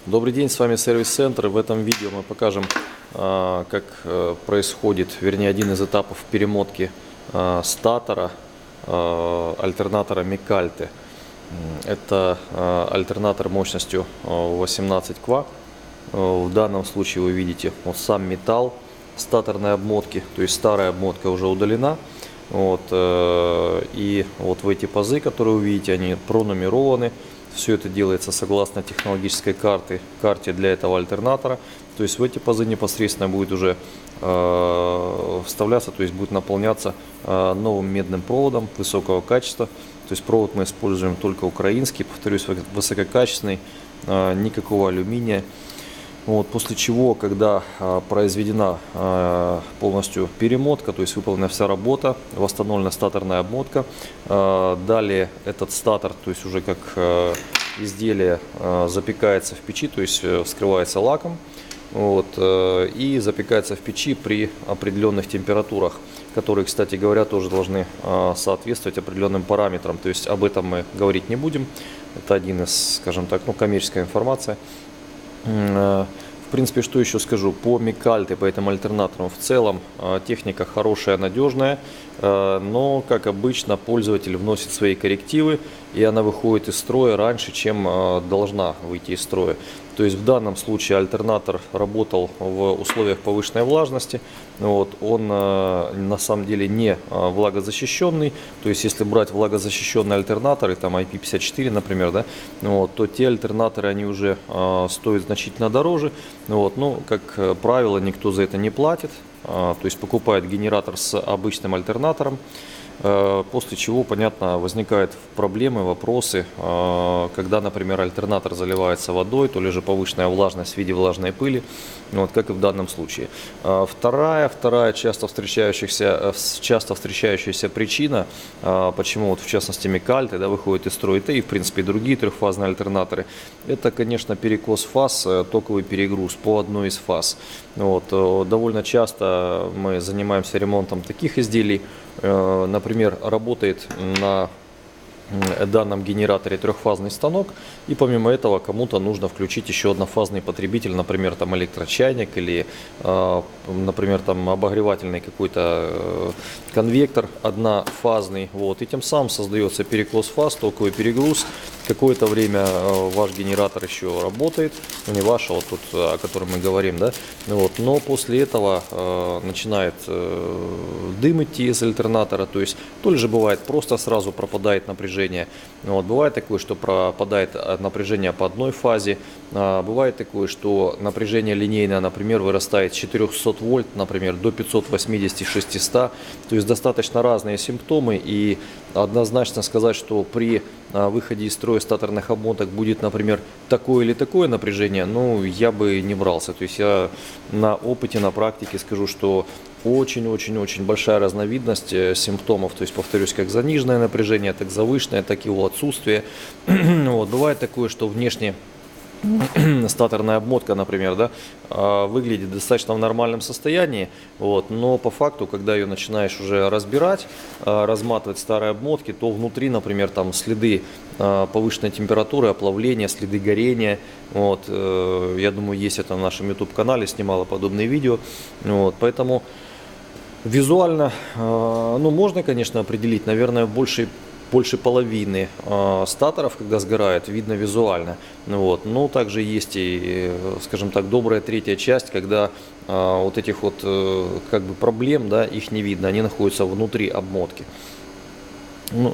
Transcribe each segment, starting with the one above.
Добрый день, с вами сервис-центр. В этом видео мы покажем, как происходит, вернее, один из этапов перемотки статора альтернатора Микальте. Это альтернатор мощностью 18 кВт. В данном случае вы видите вот сам металл статорной обмотки, то есть старая обмотка уже удалена. И вот в эти пазы, которые вы видите, они пронумерованы. Все это делается согласно технологической карте для этого альтернатора. То есть в эти пазы непосредственно будет уже вставляться, то есть будет наполняться новым медным проводом высокого качества. То есть провод мы используем только украинский, повторюсь, высококачественный, никакого алюминия. После чего, когда произведена полностью перемотка, то есть выполнена вся работа, восстановлена статорная обмотка, далее этот статор, то есть уже как изделие, запекается в печи, то есть вскрывается лаком, и запекается в печи при определенных температурах, которые, кстати говоря, тоже должны соответствовать определенным параметрам. То есть об этом мы говорить не будем, это один из, скажем так, коммерческая информация. В принципе, что еще скажу по Микальте, по этим альтернаторам. В целом техника хорошая, надежная, но, как обычно, пользователь вносит свои коррективы, и она выходит из строя раньше, чем должна выйти из строя. То есть в данном случае альтернатор работал в условиях повышенной влажности. Он на самом деле не влагозащищенный. То есть если брать влагозащищенные альтернаторы, там IP54, например, да, то те альтернаторы, они уже стоят значительно дороже. Но, как правило, никто за это не платит. То есть покупает генератор с обычным альтернатором. После чего, понятно, возникают проблемы, вопросы, когда, например, альтернатор заливается водой, то ли же повышенная влажность в виде влажной пыли, как и в данном случае. Вторая часто встречающаяся причина, почему в частности Микальте выходит из строя, и в принципе и другие трехфазные альтернаторы, это, конечно, перекос фаз, токовый перегруз по одной из фаз. Довольно часто мы занимаемся ремонтом таких изделий. Например, работает на данном генераторе трехфазный станок, и помимо этого кому-то нужно включить еще однофазный потребитель, например, там электрочайник или, например, там обогревательный какой-то конвектор однофазный, и тем самым создается перекос фаз, токовый перегруз. Какое-то время ваш генератор еще работает, не ваш, а тот, о котором мы говорим, да, но после этого начинает дым идти из альтернатора, то есть то ли же бывает просто сразу пропадает напряжение, бывает такое, что пропадает напряжение по одной фазе, бывает такое, что напряжение линейное, например, вырастает с 400 вольт, например, до 580-600, то есть достаточно разные симптомы, и однозначно сказать, что при выходе из строя статорных обмоток будет, например, такое или такое напряжение, я бы не брался. То есть я на опыте, на практике скажу, что очень-очень-очень большая разновидность симптомов. То есть, повторюсь, как заниженное напряжение, так завышенное, так и его отсутствие. Бывает такое, что внешне статорная обмотка, например, выглядит достаточно в нормальном состоянии, но по факту, когда ее начинаешь уже разбирать, разматывать старые обмотки, то внутри, например, там следы повышенной температуры, оплавления, следы горения. Я думаю, есть это на нашем YouTube-канале, снимала подобные видео. Поэтому визуально, можно, конечно, определить, наверное, больше половины статоров, когда сгорает, видно визуально. Но также есть и, скажем так, добрая третья часть, когда этих проблем, их не видно, они находятся внутри обмотки.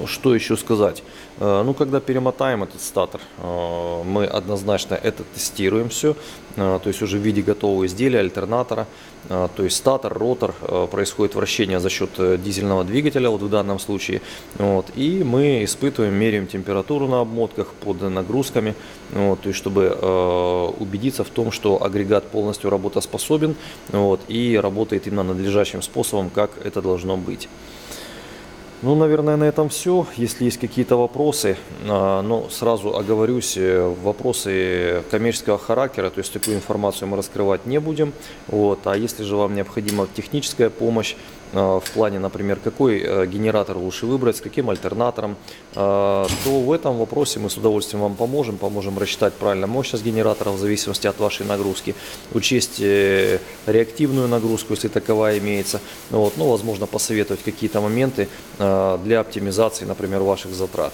Что еще сказать? Когда перемотаем этот статор, мы однозначно это тестируем все, то есть уже в виде готового изделия, альтернатора, то есть статор, ротор, происходит вращение за счет дизельного двигателя, в данном случае, и мы испытываем, меряем температуру на обмотках под нагрузками, то есть чтобы убедиться в том, что агрегат полностью работоспособен, и работает именно надлежащим способом, как это должно быть. Ну, наверное, на этом все. Если есть какие-то вопросы, но сразу оговорюсь, вопросы коммерческого характера, то есть такую информацию мы раскрывать не будем. Вот. А если же вам необходима техническая помощь, в плане, например, какой генератор лучше выбрать, с каким альтернатором, то в этом вопросе мы с удовольствием вам поможем рассчитать правильно мощность генератора в зависимости от вашей нагрузки, учесть реактивную нагрузку, если таковая имеется, вот, ну, возможно, посоветовать какие-то моменты для оптимизации, например, ваших затрат.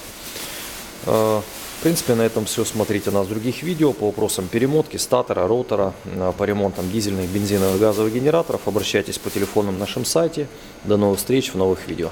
В принципе, на этом все. Смотрите нас в других видео по вопросам перемотки, статора, ротора, по ремонтам дизельных, бензиновых, газовых генераторов. Обращайтесь по телефону на нашем сайте. До новых встреч в новых видео.